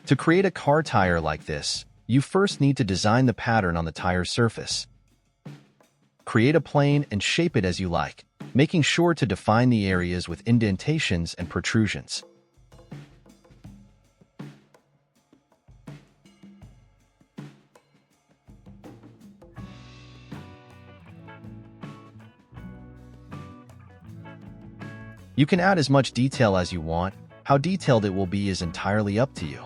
To create a car tire like this, you first need to design the pattern on the tire surface. Create a plane and shape it as you like, making sure to define the areas with indentations and protrusions. You can add as much detail as you want. How detailed it will be is entirely up to you.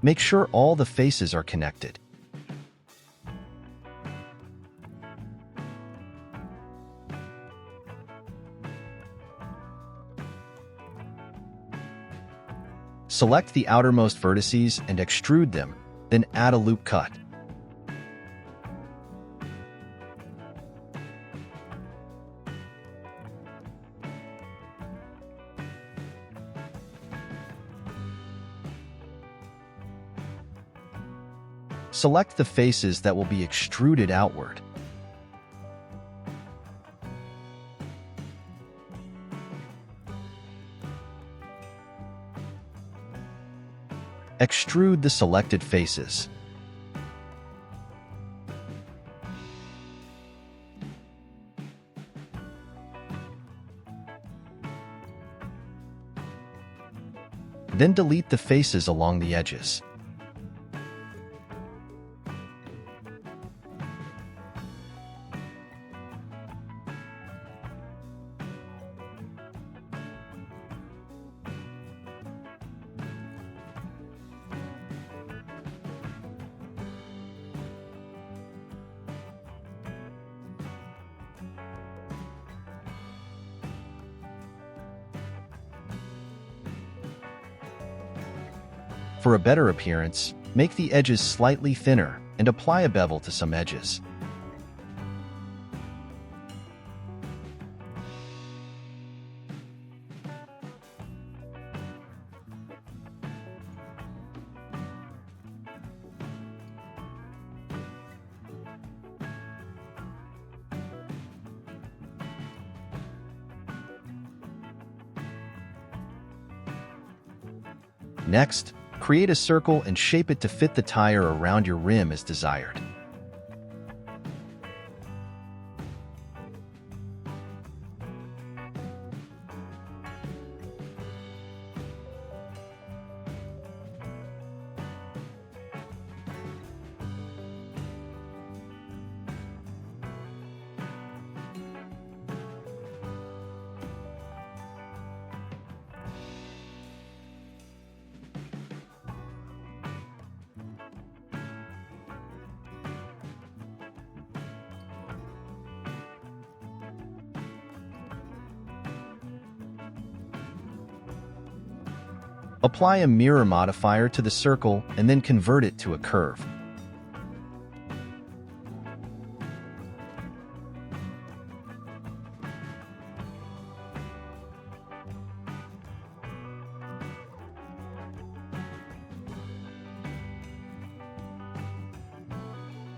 Make sure all the faces are connected. Select the outermost vertices and extrude them, then add a loop cut. Select the faces that will be extruded outward. Extrude the selected faces. Then delete the faces along the edges. For a better appearance, make the edges slightly thinner and apply a bevel to some edges. Next, create a circle and shape it to fit the tire around your rim as desired. Apply a mirror modifier to the circle and then convert it to a curve.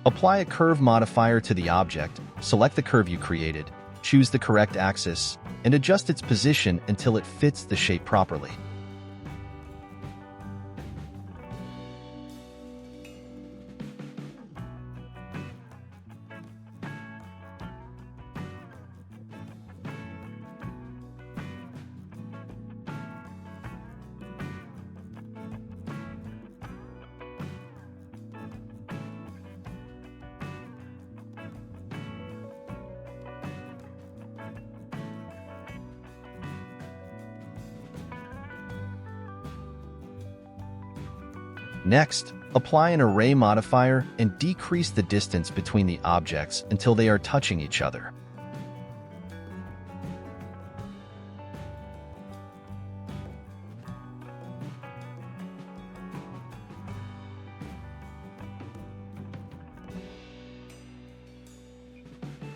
Apply a curve modifier to the object, select the curve you created, choose the correct axis, and adjust its position until it fits the shape properly. Next, apply an array modifier and decrease the distance between the objects until they are touching each other.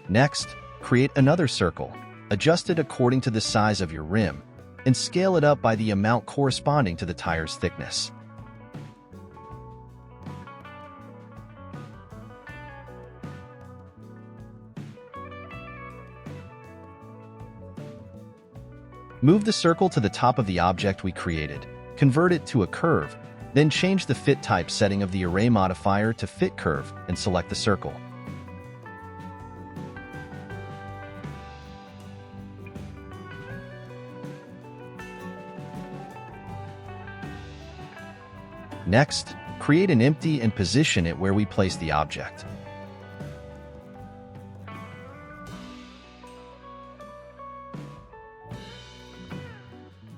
Next, create another circle, adjust it according to the size of your rim, and scale it up by the amount corresponding to the tire's thickness. Move the circle to the top of the object we created, convert it to a curve, then change the fit type setting of the array modifier to fit curve and select the circle. Next, create an empty and position it where we place the object.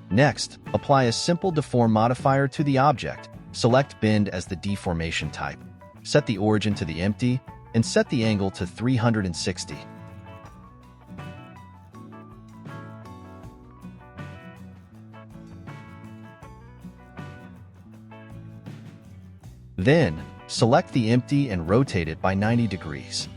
Next, apply a simple deform modifier to the object. Select Bend as the deformation type. Set the origin to the empty, and set the angle to 360. Then, select the empty and rotate it by 90 degrees.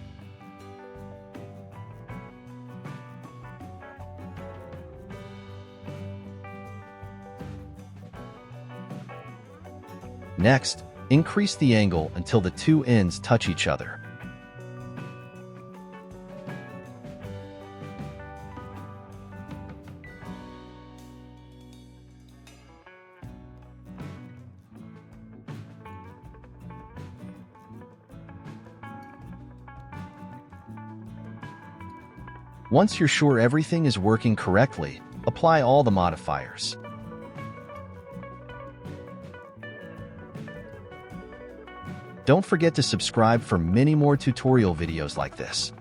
Next, increase the angle until the two ends touch each other. Once you're sure everything is working correctly, apply all the modifiers. Don't forget to subscribe for many more tutorial videos like this.